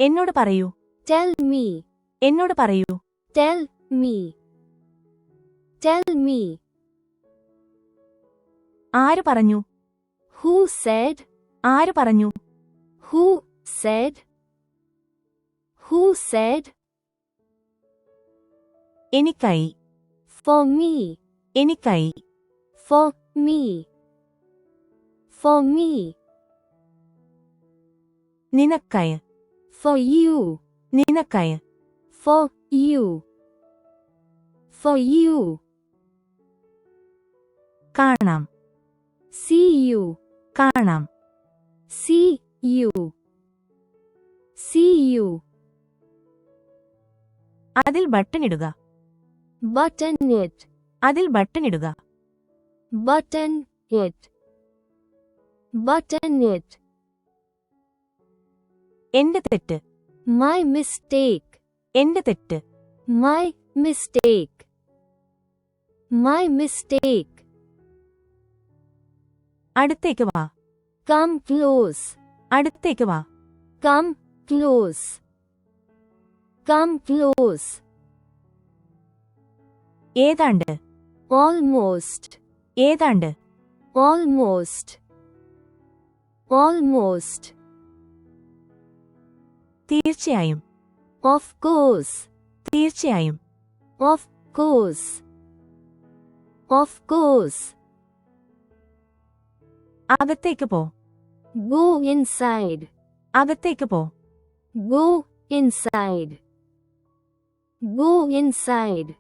എന്നോട് പറയൂ. Tell me. എന്നോട് പറയൂ. Tell me. Tell me. ആര് പറഞ്ഞു? Who said? ആര് പറഞ്ഞു? Who said? Who said? എനിക്കായി. For me. എനിക്കായി. For me. For me. നിനക്കായി. For you. നിനക്കായി. For you. For you. കാണാം. See you. കാണാം. See you. See you. അതിൽ ബട്ടണിടുക. Button it. അതിൽ ബട്ടണിടുക. Button it. Button it. എന്റെ തെറ്റ്. My mistake. എന്റെ തെറ്റ്. My mistake. My mistake. അടുത്തേക്ക് വാ. Come close. അടുത്തേക്ക് വാ. Come close. Come close. ഏതാണ്ട്. Almost. ഏതാണ്ട്. Almost. Almost. തീർച്ചയായും. Of course. തീർച്ചയായും. Of course. Of course. അകത്തേക്ക് പോ. Go inside. അകത്തേക്ക് പോ. Go inside. Go inside.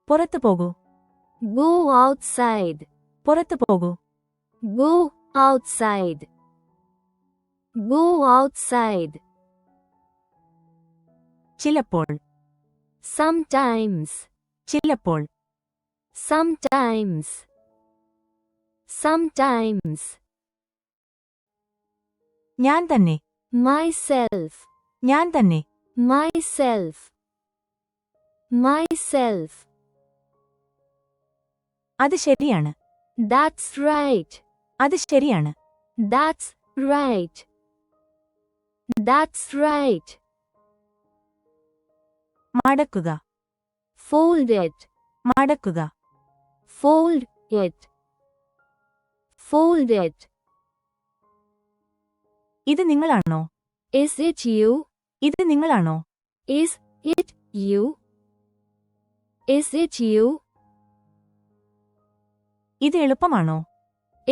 പുറത്തു പോകൂ. Go outside. പുറത്തു പോകൂ. Go outside. Go outside. ചിലപ്പോൾ. Sometimes. ചിലപ്പോൾ. Sometimes. Sometimes. ഞാൻ തന്നെ. Myself. ഞാൻ തന്നെ. Myself. Myself. അത് ശരിയാണ്. That's right. അത് ശരിയാണ്. That's right. That's right. മടക്കുക. Fold it. മടക്കുക. Fold it. Fold it. ഇത് നിങ്ങളാണോ? Is it you? ഇത് നിങ്ങളാണോ? Is it you? Is it you? ഇത് എളുപ്പമാണോ?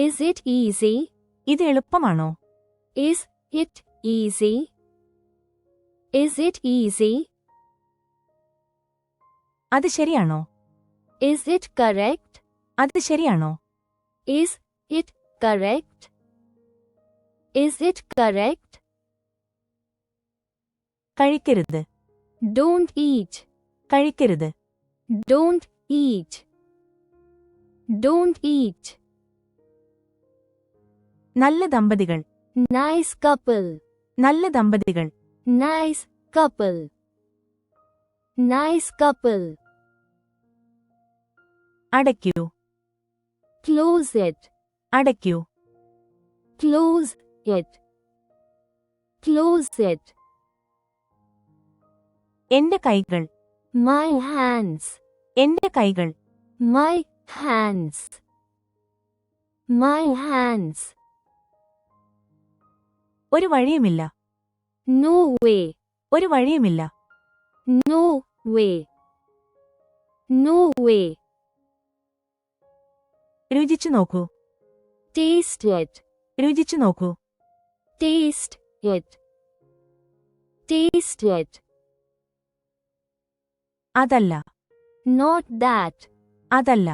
Is it easy? ഇത് എളുപ്പമാണോ? Is it easy? Is it easy? അത് ശരിയാണോ? Is it correct? അത് ശരിയാണോ? Is it correct? Is it correct? കഴിക്കരുത്. Don't eat. കഴിക്കരുത്. Don't eat. Don't eat. നല്ല ദമ്പതികൾ. Nice couple. നല്ല ദമ്പതികൾ. Nice couple. Nice couple. അടയ്ക്കൂ. Close it. അടയ്ക്കൂ. Close it. Close it. എന്റെ കൈകൾ. My hands. എന്റെ കൈകൾ. My hands. My hands. ഒരു വഴിയുമില്ല. No way. ഒരു വഴിയുമില്ല. No way. No way. രുചിച്ചു നോക്കൂ. Taste it. രുചിച്ചു നോക്കൂ. Taste it. Taste it. അതല്ല. Not that. അതല്ല.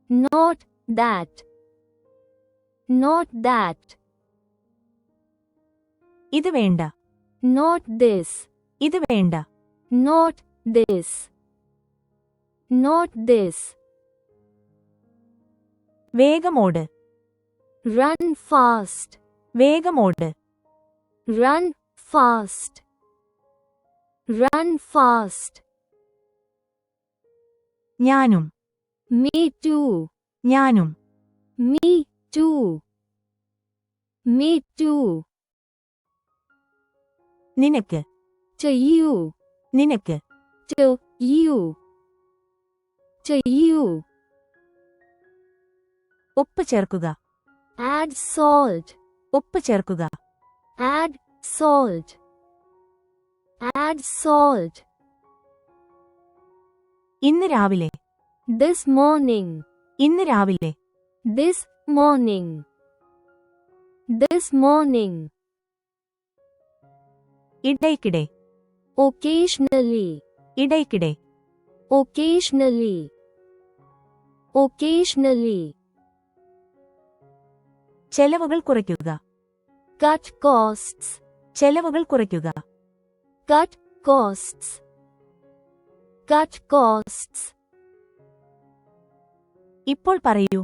Not that. Not that. ഇത് വേണ്ട. Not this. ഇത് വേണ്ട. Not this. Not this. വേഗമോട്. Run fast. വേഗമോട്. Run fast. Run fast. ഞാനും. Me too. ഞാനും. Me too. Me too. നിനക്ക്. To you. നിനക്ക്. To you. To you. ഉപ്പ് ചേർക്കുക. Add salt. ഉപ്പ് ചേർക്കുക. Add salt. Add salt. ഇന്ന് രാവിലെ. This morning. ഇന്ന് രാവിലെ. This morning. This morning. ഇടയ്ക്കിടെ. Occasionally. ഇടയ്ക്കിടെ. Occasionally. Occasionally. ചെലവുകൾ കുറയ്ക്കുക. Cut costs. ചെലവുകൾ കുറയ്ക്കുക. Cut costs. Cut costs. ഇപ്പോൾ പറയൂ.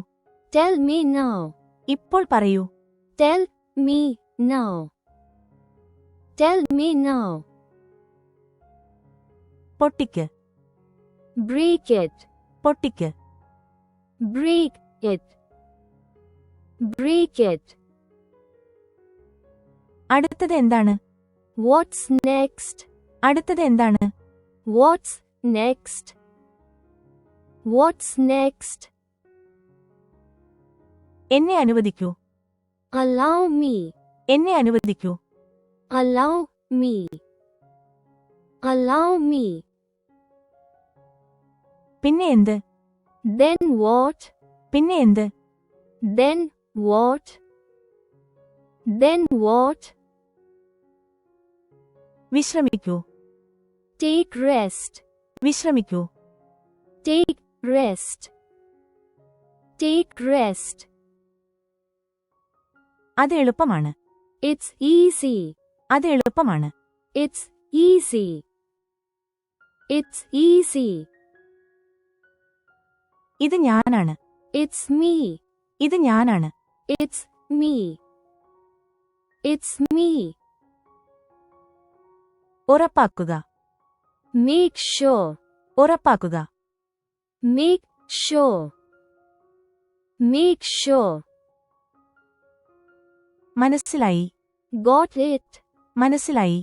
Tell me now. ഇപ്പോൾ പറയൂ. Tell me now. Tell me now. പൊട്ടിക്ക്. Break it. പൊട്ടിക്ക്. Break it. Break it. അടുത്തത് എന്താണ്? What's next? അടുത്തത് എന്താണ്? What's next? What's next? എന്നെ അനുവദിക്കൂ. Allow me. എന്നെ അനുവദിക്കൂ. Allow me. Allow me. പിന്നെ എന്ത്? Then what? പിന്നെ എന്ത്? Then what? Then what? വിശ്രമിക്കൂ. Take rest. വിശ്രമിക്കൂ. Take rest. Take rest. അത് എളുപ്പമാണ്. It's easy. അത് എളുപ്പമാണ്. It's easy. It's easy. ഇത് ഞാനാണ്. It's me. ഇത് ഞാനാണ്. It's me. It's me. ഉറപ്പാക്കുക. Make sure. ഉറപ്പാക്കുക. Make sure. Make sure. മനസ്സിലായി. Got it. മനസ്സിലായി.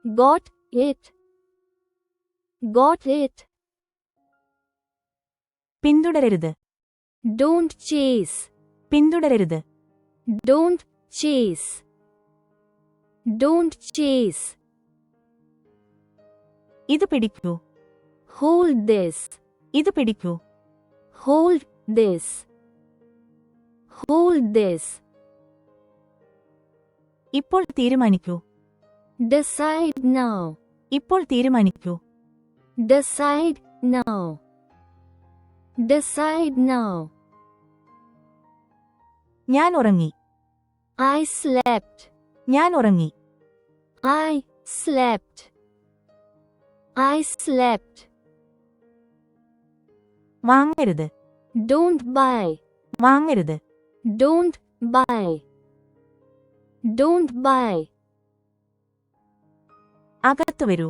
Got it. Got it. പിന്തുടരരുത്. Don't chase. പിന്തുടരരുത്. Don't chase. Don't chase. ഇത് പിടിക്കൂ. Hold this. ഇത് പിടിക്കൂ. Hold this. Hold this. ഇപ്പോൾ തീരുമാനിക്കൂ. Decide now. ഇപ്പോൾ തീരുമാനിക്കൂ. Decide now. Decide now. ഞാൻ ഉറങ്ങി. I slept. ഞാൻ ഉറങ്ങി. I slept. I slept. വാങ്ങരുത്. Don't buy. വാങ്ങരുത്. Don't buy. Don't buy. അകത്തു വരൂ.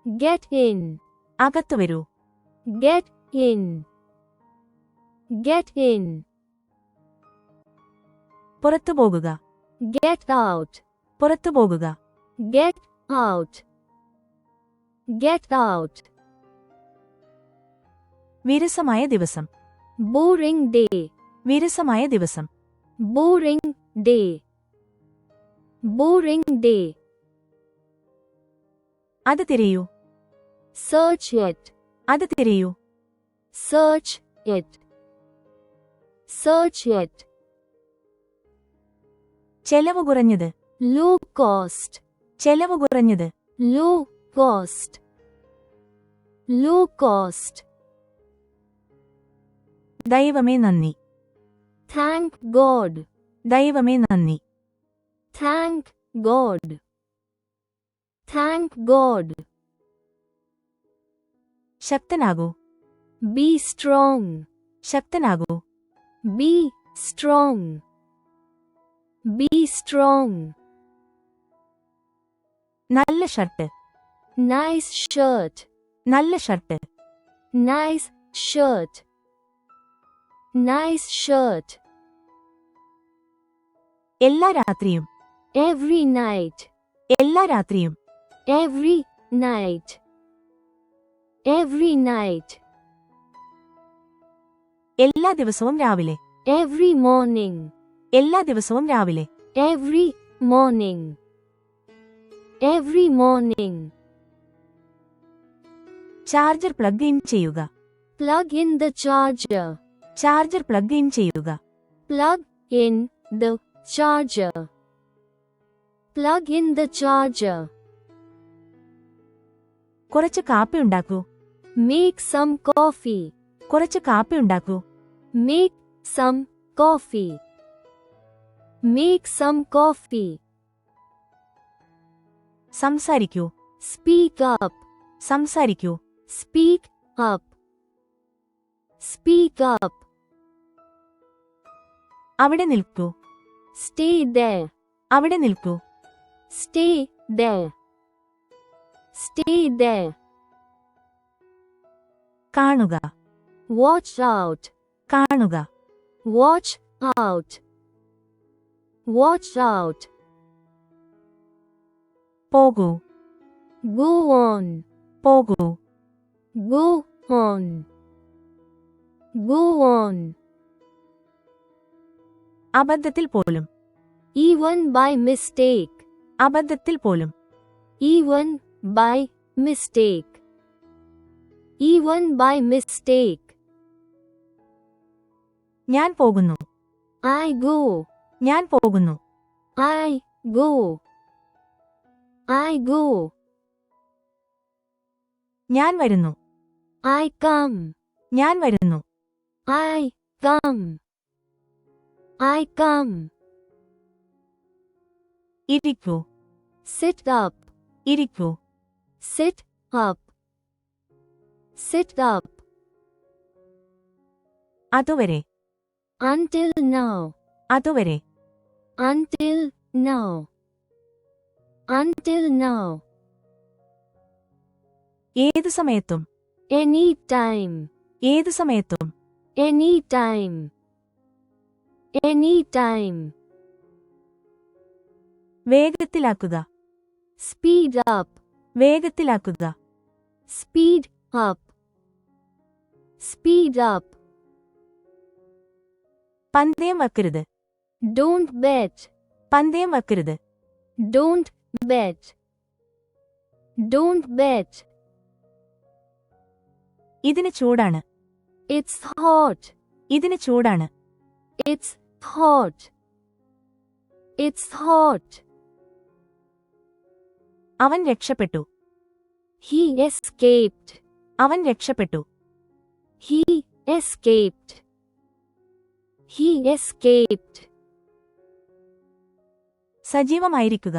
Get in. അകത്തു വരൂ. Get in. Get in. പുറത്തു പോകുക. Get out. പുറത്തു പോകുക. Get out. Get out. വിരസമായ ദിവസം. Boring day. വിരസമായ ദിവസം. Boring day. Boring day. അത് തിരയൂ. Search it. അത് തിരയൂ. Search it. Search it. ചെലവ് കുറഞ്ഞത്. Low cost. ചെലവ് കുറഞ്ഞത്. Low cost. Low cost. ദൈവമേ നന്ദി. Thank God. ദൈവമേ നന്ദി. Thank God. Thank God. ശക്തനാകൂ. Be strong. ശക്തനാകൂ. Be strong. Be strong. നല്ല ഷർട്ട്. Nice shirt. നല്ല shirt. Nice shirt. Nice shirt. എല്ലാ രാത്രിയും. Every night. എല്ലാ രാത്രിയും. Every night. Every night. എല്ലാ ദിവസവും രാവിലെ. Every morning. എല്ലാ ദിവസവും രാവിലെ. Every morning. Every morning. Charger plug in ചെയ്യുക. Plug in the charger. Charger plug in ചെയ്യുക. Plug in the charger. Plug in the charger. കുറച്ച് കാപ്പി ഉണ്ടാക്കൂ. Make some coffee. കുറച്ച് കാപ്പി ഉണ്ടാക്കൂ. Make some coffee. Make some coffee. സംസാരിക്കൂ. Speak up. സംസാരിക്കൂ. Speak up. Speak up. അവിടെ നിൽക്കൂ. Stay there. അവിടെ നിൽക്കൂ. Stay there. Stay there. കാണുക. Watch out. കാണുക. Watch out. Watch out. പോകൂ. Go on. പോകൂ. Go on. Go on. അബദ്ധത്തിൽ പോലും. Even by mistake. അബദ്ധത്തിൽ പോലും. Even by mistake. Even by mistake. ഞാൻ പോകുന്നു. I go. ഞാൻ പോകുന്നു. I go. I go. ഞാൻ വരുന്നു. I come. ഞാൻ വരുന്നു. I come. I come. ഇരിക്കൂ. Sit up. ഇരിക്കൂ. Sit up. Sit up. അതുവരെ. Until now. അതുവരെ. Until now. Until now. ഏതു സമയത്തും. Anytime. ഏതു സമയത്തും. Anytime. Anytime. വേഗത്തിലാക്കുക. Speed up. വേഗത്തിലാക്കുക. Speed up. Speed up. പന്തയം വയ്ക്കരുത്. Don't bet. പന്തയം വയ്ക്കരുത്. Don't bet. Don't bet. ഇതിന് ചൂടാണ്. It's hot. ഇതിന് ചൂടാണ്. It's hot. It's hot. അവൻ രക്ഷപ്പെട്ടു. He escaped. അവൻ രക്ഷപ്പെട്ടു. He escaped. He escaped. സജീവമായിരിക്കുക.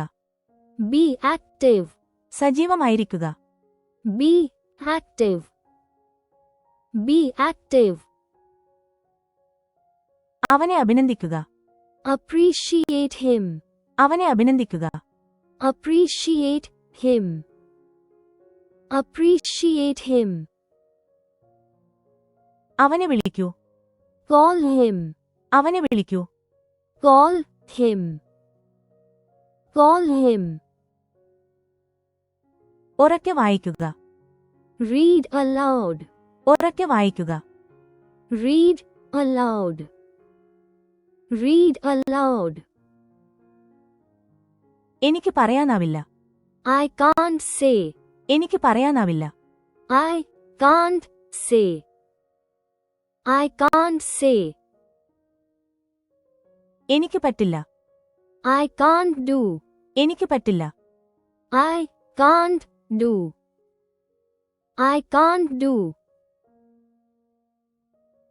Be active. സജീവമായിരിക്കുക. Be active. Be active. അവനെ അഭിനന്ദിക്കുക. Appreciate him. അവനെ അഭിനന്ദിക്കുക. Appreciate him. Appreciate him. അവനെ വിളിക്കൂ. Call him. അവനെ വിളിക്കൂ. Call him. Call him. ഉറക്കെ വായിക്കുക. Read aloud. ഉറക്കെ വായിക്കുക. Read aloud. Read aloud. എനിക്ക് പറയാനാവില്ല. I can't say. എനിക്ക് പറയാനാവില്ല. I can't say. I can't say. എനിക്ക് പറ്റില്ല. I can't do. എനിക്ക് പറ്റില്ല. I can't do. I can't do.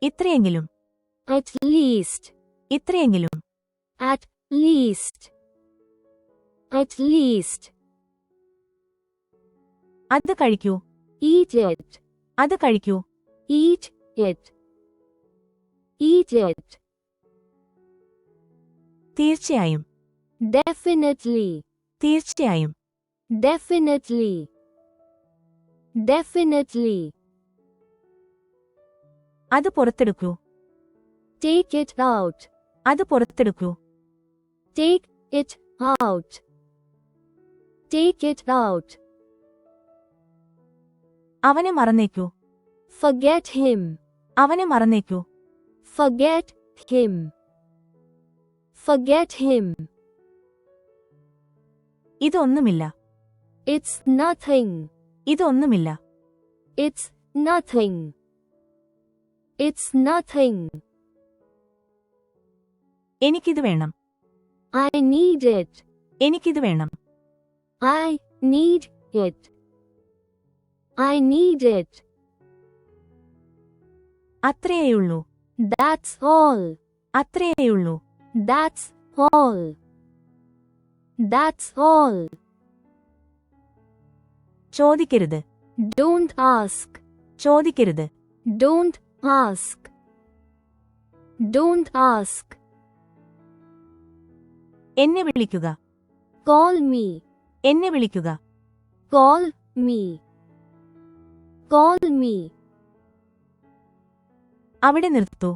ഇത്രയെങ്കിലും. At least. ഇത്രയെങ്കിലും. At least. At least. അത് കഴിക്കൂ. Eat it. അത് കഴിക്കൂ. Eat it. Eat it. തീർച്ചയായും. Definitely. തീർച്ചയായും. Definitely. Definitely. അത് പുറത്തെടുക്കൂ. Take it out. അത് പുറത്തെടുക്കൂ. Take it out. Take it out. അവനെ മറന്നേക്കൂ. Forget him. അവനെ മറന്നേക്കൂ. Forget him. Forget him. ഇതൊന്നുമില്ല. It's nothing. ഇതൊന്നുമില്ല. It's nothing. It's nothing. എനിക്കിത് വേണം. I need it. എനിക്കിത് വേണം. I need it. I need it. അത്രയേയുള്ളൂ. That's all. അത്രയേയുള്ളൂ. That's all. That's all. ചോദിക്കരുത്. Don't ask. ചോദിക്കരുത്. Don't ask. Don't ask. എന്നെ വിളിക്കുക. Call me. എന്നെ വിളിക്കുക. Call me. Call me. അവിടെ നിർത്തൂ.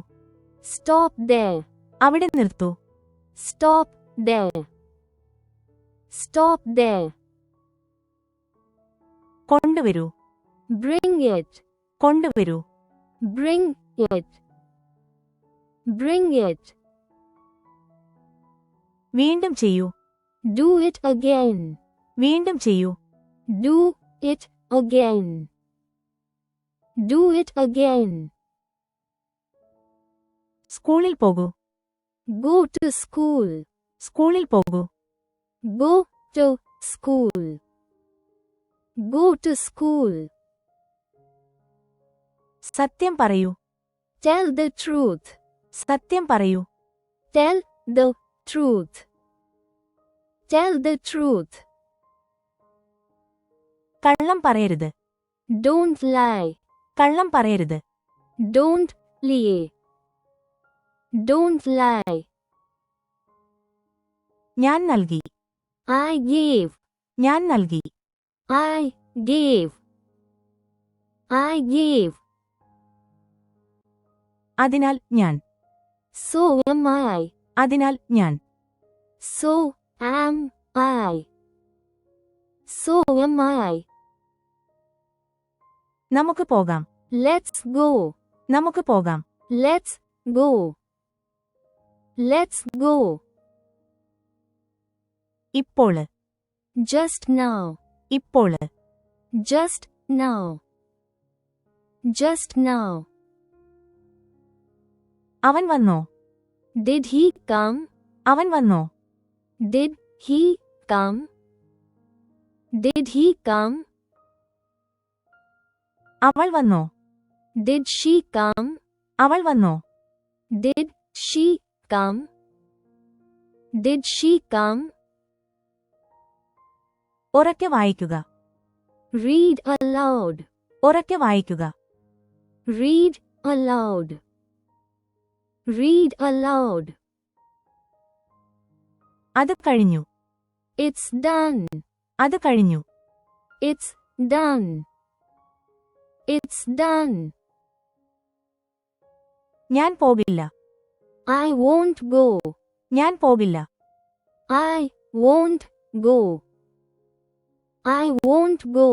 Stop there. അവിടെ നിർത്തൂ. Stop there. Stop there. കൊണ്ടുവരൂ. Bring it. കൊണ്ടുവരൂ. Bring it. Bring it. വീണ്ടും ചെയ്യൂ. Do it again. വീണ്ടും ചെയ്യൂ. Do it again. Do it again. സ്കൂളിൽ പോകൂ. Go to school. സ്കൂളിൽ പോകൂ. Go to school. Go to school. സത്യം പറയൂ. Tell the truth. സത്യം പറയൂ. Tell the truth. Tell the truth. കള്ളം പറയരുത്. Don't lie. കള്ളം പറയരുത്. Don't lie. Don't lie. ഞാൻ നൽകി. I gave. ഞാൻ നൽകി. I gave. I gave. അതിനാൽ ഞാൻ. So am I. അതിനാൽ ഞാൻ. So am I. So am I. നമുക്ക് പോകാം. Let's go. നമുക്ക് പോകാം. Let's go. Let's go. ഇപ്പോൾ. Just now. ഇപ്പോൾ. Just now. Just now. അവൻ വന്നോ? Did he come? അവൻ വന്നോ? Did he come? Did he come? അവൾ വന്നോ? Did she come? അവൾ വന്നോ? Did she come? Did she come? ഉറക്കെ വായിക്കുക. Read aloud. ഉറക്കെ വായിക്കുക. Read aloud. Read aloud. അത് കഴിഞ്ഞു. It's done. അത് കഴിഞ്ഞു. It's done. It's done. ഞാൻ പോകില്ല. I won't go. ഞാൻ പോകില്ല. I won't go. I won't go.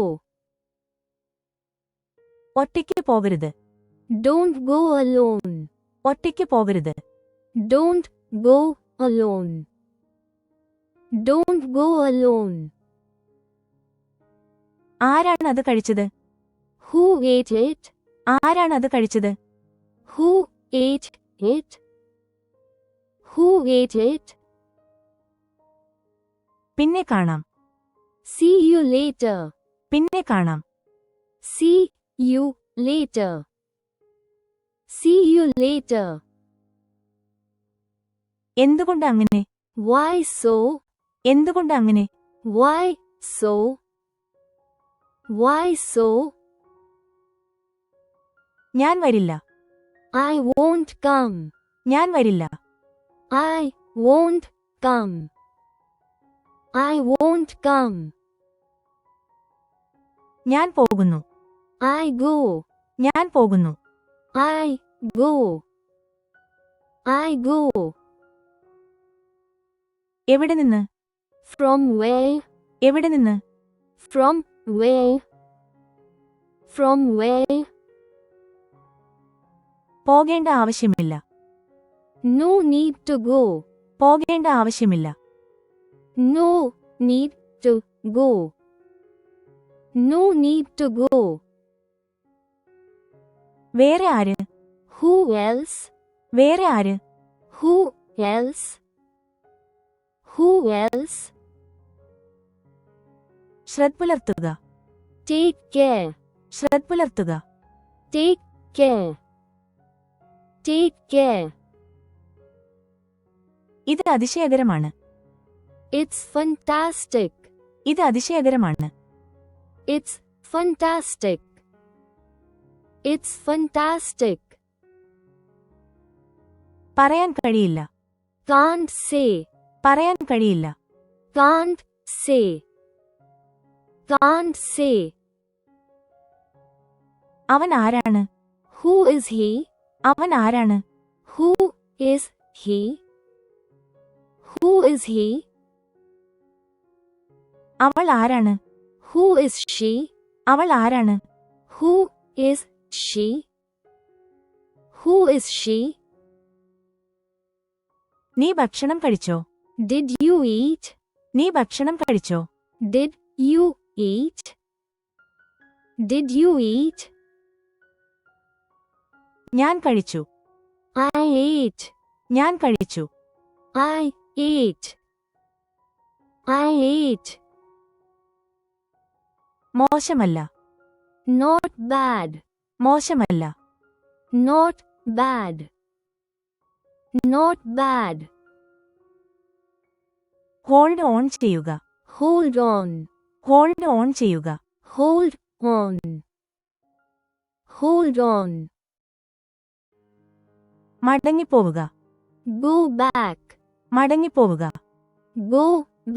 ഒറ്റയ്ക്ക് പോകരുത്. Don't go alone. ഒറ്റയ്ക്ക് പോകരുത്. Don't go alone. Don't go alone. ആരാണ് അത് കഴിച്ചത്? Who ate it? ആരാണ് അത് കഴിച്ചത്? Who ate it? Who ate it? പിന്നെ കാണാം. See you later. പിന്നെ കാണാം. See you later. See you later. എന്തുകൊണ്ട് അങ്ങനെ? Why so? എന്തുകൊണ്ട് അങ്ങനെ? Why so? Why so? ഞാൻ വരില്ല. I won't come. ഞാൻ വരില്ല. I won't come. I won't come. ഞാൻ പോകുന്നു. I go. ഞാൻ പോകുന്നു. I go. I go. എവിടെ നിന്ന്? From where? എവിടെ നിന്ന്? From where? From where? പോകേണ്ട ആവശ്യമില്ല. No need to go. പോകേണ്ട ആവശ്യമില്ല. No need to go. No need to go. വേറെ ആര്? Who else? വേറെ ആര്? Who else? Who else? ശ്രദ്ധ പുലർത്തുക. Take care. ശ്രദ്ധ പുലർത്തുക. Take care. Take care. ഇത് അതിശയകരമാണ്. It's fantastic. ഇത് അതിശയകരമാണ്. It's fantastic. It's fantastic. പറയാൻ കഴിയില്ല. Can't say. പറയാൻ കഴിയില്ല. Can't say. Can't say. അവൻ ആരാണ്? Who is he? അവൻ ആരാണ്? Who is he? Who is he? അവൾ ആരാണ്? Who is she? അവൾ ആരാണ്? Who is she? Who is she? നീ ഭക്ഷണം കഴിച്ചോ? Did you eat? നീ ഭക്ഷണം കഴിച്ചോ? Did you eat? Did you eat? ഞാൻ കഴിച്ചു. I ate. ഞാൻ കഴിച്ചു. I ate. I ate. മോശമല്ല. Not bad. മോശമല്ല. Not bad. Not bad. Hold on ചെയ്യുക. Hold on. ഹോൾഡ് ഓൺ ചെയ്യുക. Hold on. Hold on. മടങ്ങിപ്പോവുക. Go back. മടങ്ങിപ്പോവുക. Go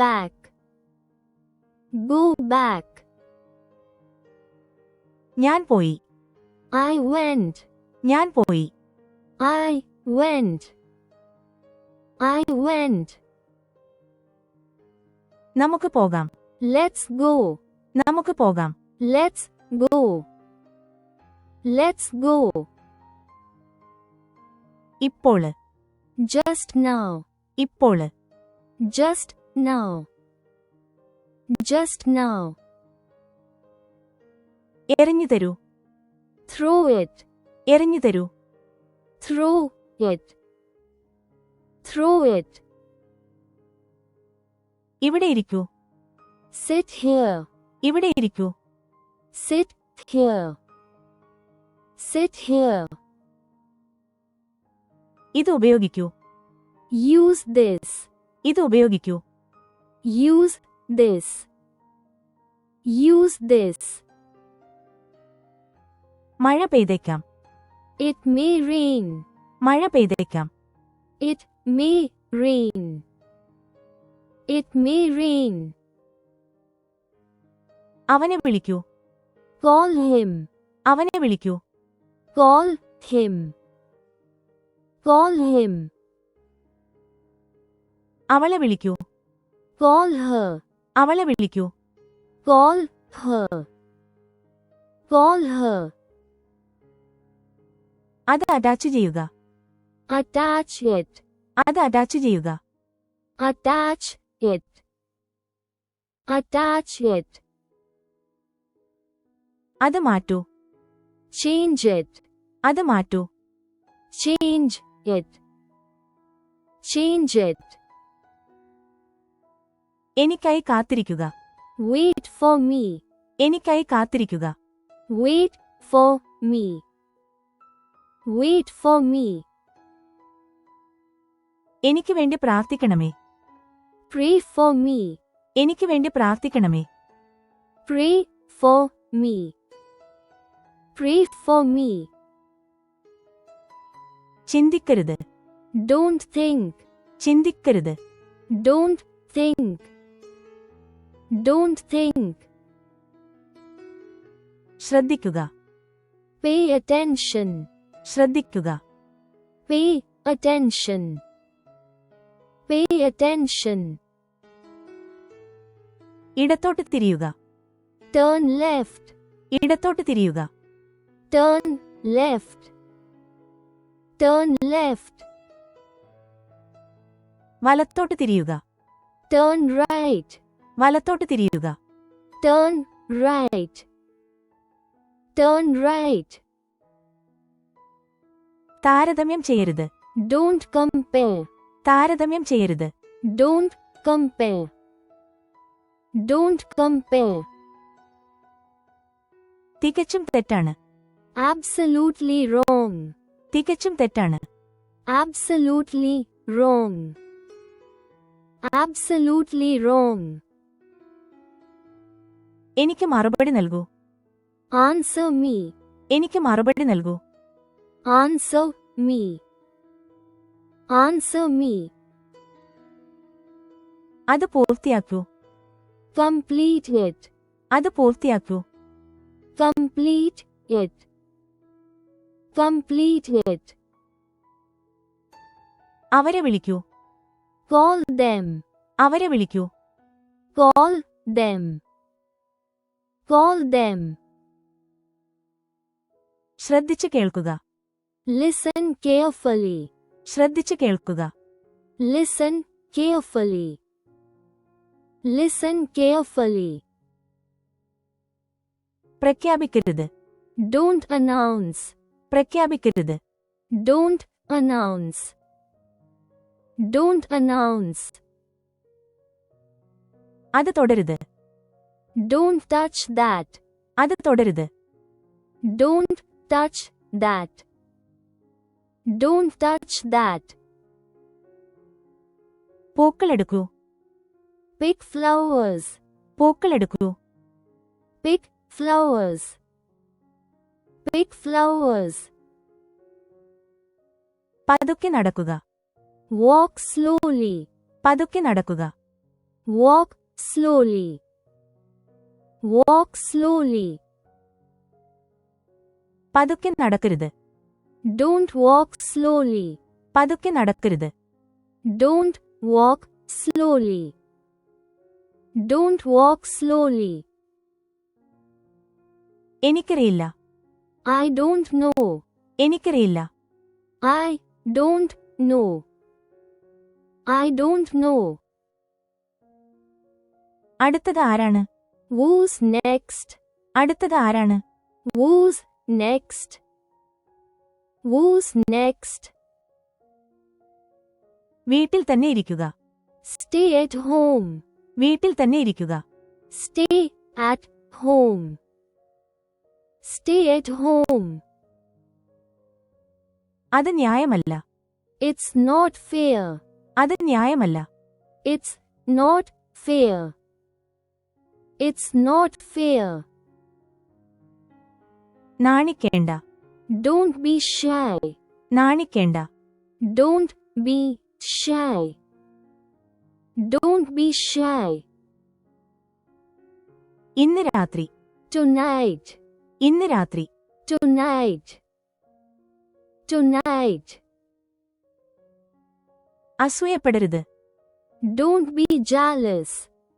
back. Go back. ഞാൻ പോയി. I went. ഞാൻ പോയി. I went. I went. നമുക്ക് പോകാം. Let's go. നമുക്ക് പോകാം. Let's go. Let's go. ഇപ്പോൾ. Just now. ഇപ്പോൾ. Just now. Just now. എറിഞ്ഞു തരൂ. Throw it. എറിഞ്ഞു തരൂ. Throw it. Throw it. ഇവിടെ ഇരിക്കൂ. Sit here. ഇവിടെ ഇരിക്കൂ. Sit here. Sit here. ഇത് ഉപയോഗിക്കൂ. Use this. ഇത് ഉപയോഗിക്കൂ. Use this. Use this. മഴ പെയ്തേക്കാം. It may rain. മഴ പെയ്തേക്കാം. It may rain. It may rain. അവനെ വിളിക്കൂ. Call him. അവനെ വിളിക്കൂ. Call him. Call him. അവളെ വിളിക്കൂ. Call her. അവളെ വിളിക്കൂ. Call her. Call her. അത് അറ്റാച്ച് ചെയ്യുക. Attach it. അത് അറ്റാച്ച് ചെയ്യുക. Attach it. Attach it. അത് മാറ്റൂ. Change it. അത് മാറ്റൂ. Change it. Change it. എനിക്കായി കാത്തിരിക്കുക. Wait for me. എനിക്കായി കാത്തിരിക്കുക. Wait for me. Wait for me. എനിക്ക് വേണ്ടി പ്രാർത്ഥിക്കണമേ. Pray for me. എനിക്ക് വേണ്ടി പ്രാർത്ഥിക്കണമേ. Pray for me. Pray for me. ചിന്തിക്കരുത്. Don't think. ചിന്തിക്കരുത്. Don't think. Don't think. ശ്രദ്ധിക്കുക. Pay attention. ശ്രദ്ധിക്കുക. Pay attention. Pay attention. ഇടത്തോട്ട് തിരിയുക. Turn left. ഇടത്തോട്ട് തിരിയുക. Turn left. Turn left. വലത്തോട്ട് തിരിയുക. Turn right. വലത്തോട്ട് തിരിയുക. Turn right. Turn right. താരതമ്യം ചെയ്യരുത്. Don't compare. താരതമ്യം ചെയ്യരുത്. Don't compare. Don't compare. തികച്ചും തെറ്റാണ്. Absolutely wrong. തികച്ചും തെറ്റാണ്. Absolutely wrong. Absolutely wrong. എനിക്ക് മറുപടി നൽകൂ. Answer me. എനിക്ക് മറുപടി നൽകൂ. Answer me. Answer me. അത് പൂർത്തിയാക്കൂ. Complete it. അത് പൂർത്തിയാക്കൂ. Complete it. Complete it. അവരെ വിളിക്കൂ. Call them. അവരെ വിളിക്കൂ. Call them. Call them. ശ്രദ്ധിച്ചു കേൾക്കുക. Listen carefully. ശ്രദ്ധിച്ചു കേൾക്കുക. Listen carefully. Listen carefully. പ്രഖ്യാപിക്കരുത്. Don't announce. പ്രഖ്യാപിക്കരുത്. Don't announce. Don't announce. അത് തുടരുത്. Don't touch that. അത് തുടരുത്. Don't touch that. Don't touch that. പൂക്കളെടുക്കൂ. Pick flowers. പൂക്കളെടുക്കൂ. Pick flowers. Pick flowers. പതുക്കെ നടക്കുക. Walk slowly. പതുക്കെ നടക്കുക. Walk slowly. Walk slowly. പതുക്കെ നടക്കരുത്. Don't walk slowly. പതുക്കെ നടക്കരുത്. Don't walk slowly. Don't walk slowly. എനിക്കറിയില്ല. I don't know. എനിക്കറിയില്ല. I don't know. I don't know. അടുത്തത് ആരാണ്? Who's next? അടുത്തത് ആരാണ്? Who's next? Who's next? വീട്ടിൽ തന്നെ ഇരിക്കുക. Stay at home. വീട്ടിൽ തന്നെ ഇരിക്കുക. Stay at home. Stay at home. അത് ന്യായമല്ല. It's not fair. അത് ന്യായമല്ല. It's not fair. It's not fair. നാണിക്കേണ്ട. Don't be shy. നാണിക്കേണ്ട. Don't be shy. Don't be shy. ഇന്ന് രാത്രി. Tonight. ഇന്ന് രാത്രി. Tonight. Tonight. അസൂയപ്പെടരുത്. Don't be jealous.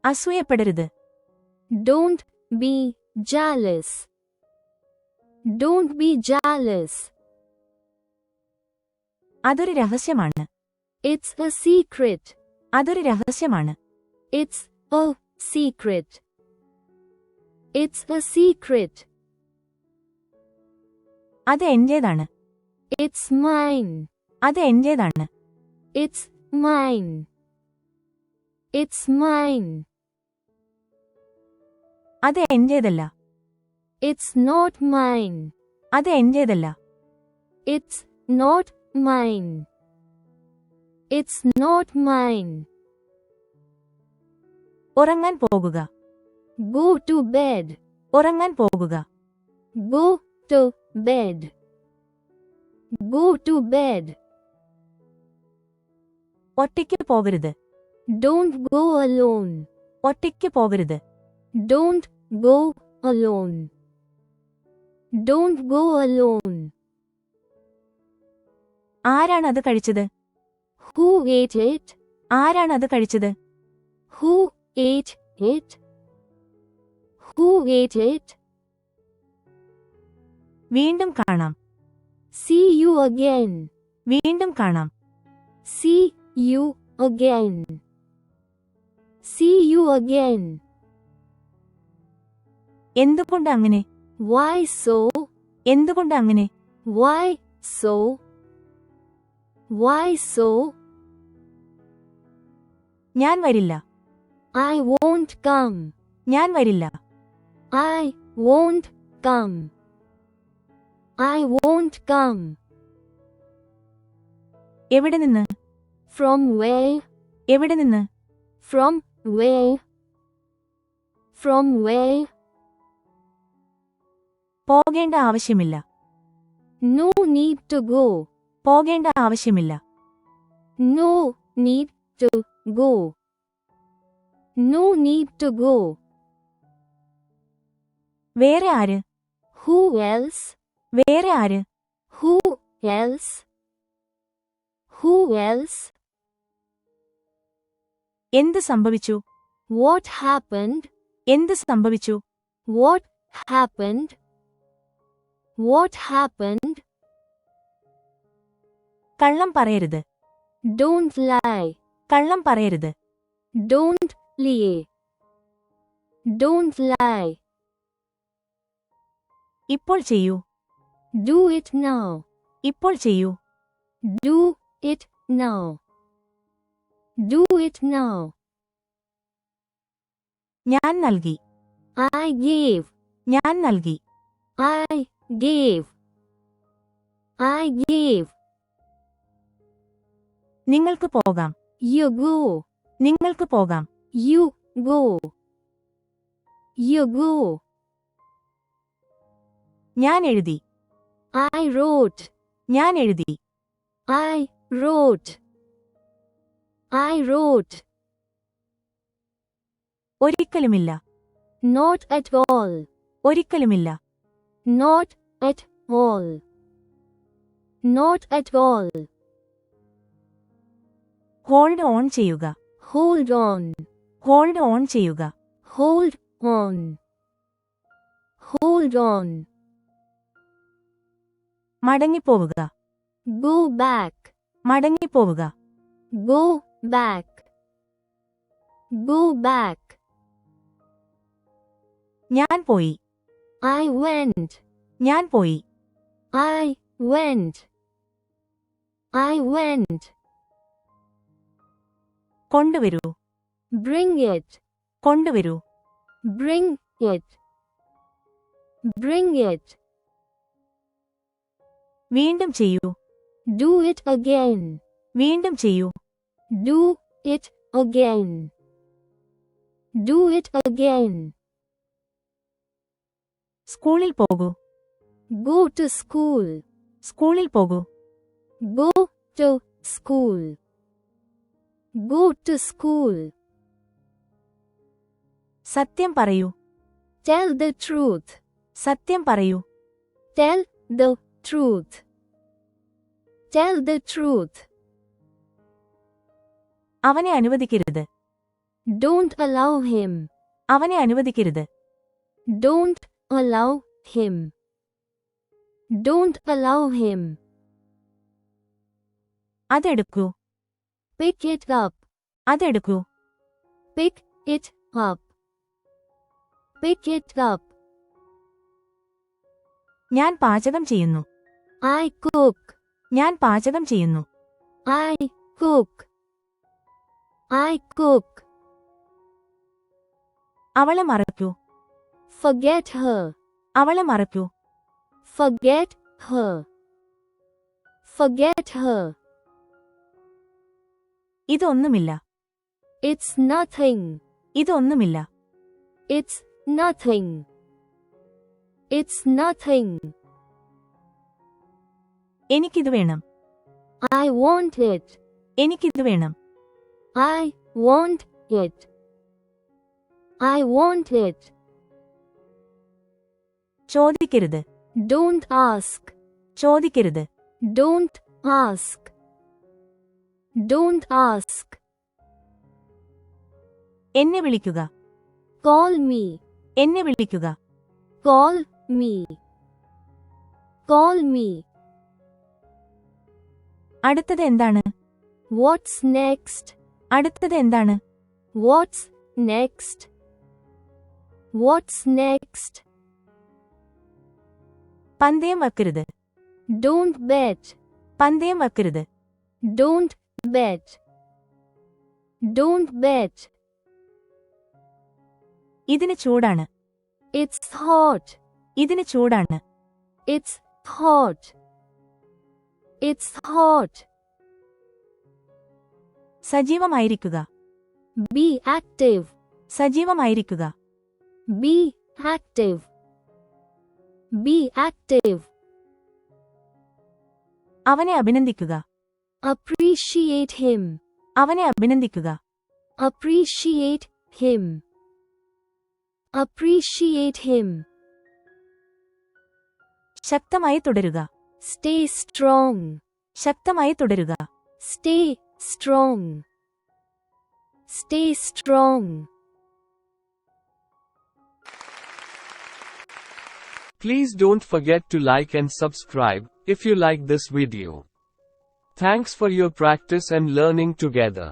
അസൂയപ്പെടരുത്. Don't be jealous. Don't be jealous. അതൊരു രഹസ്യമാണ്. It's a secret. അതൊരു രഹസ്യമാണ്. It's a secret. It's a secret. അത് എന്റേതാണ്. It's mine. അത് എന്റേതാണ്. It's mine. It's mine. അത് എന്റേതല്ല. It's not mine. അത് എന്റേതല്ല. It's not mine. It's not mine. ഉറങ്ങാൻ പോകുക. Go to bed. ഉറങ്ങാൻ പോകുക. Go to bed. Go to bed. ഒറ്റയ്ക്ക് പോകരുത്. Don't go alone. ഒറ്റയ്ക്ക് പോകരുത്. Don't go alone. Don't go alone. ആരാണ് അത് കഴിച്ചത്? Who ate it? ആരാണ് അത് കഴിച്ചത്? Who ate it? Who ate it? വീണ്ടും കാണാം. See you again. വീണ്ടും കാണാം. See you again. See you again. എന്തുകൊണ്ട് അങ്ങനെ? Why so? എന്തുകൊണ്ട് അങ്ങനെ? Why so? Why so? ഞാൻ വരില്ല. I won't come. ഞാൻ വരില്ല. I won't come. I won't come. എവിടെ നിന്ന്? From where? എവിടെ നിന്ന്? From where? From where? പോകേണ്ട ആവശ്യമില്ല. No need to go. പോകേണ്ട ആവശ്യമില്ല. No need to go. No need to go. വേറെ ആര്? Who else? വേറെ ആര്? Who else? Who else? എന്ത് സംഭവിച്ചു? What happened? എന്ത് സംഭവിച്ചു? What happened? What happened? കള്ളം പറയരുത്. Don't lie. കള്ളം പറയരുത്. Don't lie. Don't lie. ഇപ്പോൾ ചെയ്യൂ. Do it now. ഇപ്പോൾ ചെയ്യൂ. Do it now. Do it now. ഞാൻ നൽകി. I gave. ഞാൻ നൽകി. I gave. I gave. നിങ്ങൾക്ക് പോകാം. You go. നിങ്ങൾക്ക് പോകാം. You go. You go. ഞാൻ എഴുതി. I wrote. ഞാൻ എഴുതി. I wrote. I wrote. ഒരിക്കലുമില്ല. Not at all. ഒരിക്കലുമില്ല. Not at all. Not at all. Hold on ചെയ്യുക. Hold on. ഹോൾഡ് ഓൺ ചെയ്യുക. Hold on. Hold on. മടങ്ങിപ്പോവുക. Go back. മടങ്ങിപ്പോവുക. Go back. Go back. ഞാൻ പോയി. I went. ഞാൻ പോയി. I went. I went. കൊണ്ടുവരൂ. Bring it. കൊണ്ടുവരൂ. Bring it. Bring it. വീണ്ടും ചെയ്യൂ. Do it again. വീണ്ടും ചെയ്യൂ. Do it again. Do it again. സ്കൂളിൽ പോകൂ. Go to school. സ്കൂളിൽ പോകൂ. Go to school. Go to school. സത്യം പറയൂ. Tell the truth. സത്യം പറയൂ. Tell the truth. Tell the truth. അവനെ അനുവദിക്കരുത്. Don't allow him. അവനെ അനുവദിക്കരുത്. Don't allow him. Don't allow him. അതെടുക്കൂ. Pick it up. അതെടുക്കൂ. Pick it up. Pick it up. ഞാൻ പാചകം ചെയ്യുന്നു. I cook. ഞാൻ പാചകം ചെയ്യുന്നു. I cook. I cook. അവളെ മറക്കൂ. Forget her. അവളെ മറക്കൂ. Forget her. Forget her. ഇതൊന്നുമില്ല. It's nothing. ഇതൊന്നുമില്ല. It's nothing. It's nothing. എനിക്കിത് വേണം. I want it. എനിക്കിത് വേണം. I want it. I want it. ചോദിക്കരുത്. Don't ask. ചോദിക്കരുത്. Don't ask. Don't ask. എന്നെ വിളിക്കുക. Call me. എന്നെ വിളിക്കുക. Call me. Call me. അടുത്തത് എന്താണ്? What's next? അടുത്തത് എന്താണ്? What's next? What's next? പന്തയം വയ്ക്കരുത്. Don't bet. പന്തയം വയ്ക്കരുത്. Don't bet. Don't bet. ഇതിന് ചൂടാണ്. It's hot. ഇതിന് ചൂടാണ്. It's hot. It's hot. സജീവമായിരിക്കുക. Be active. സജീവമായിരിക്കുക. Be active. Be active. അവനെ അഭിനന്ദിക്കുക. Appreciate him. അവനെ അഭിനന്ദിക്കുക. Appreciate him. Appreciate him. ശക്തമായി തുടരുക. Stay strong. ശക്തമായി തുടരുക. Stay strong. Stay strong. Please don't forget to like and subscribe if you like this video. Thanks for your practice and learning together.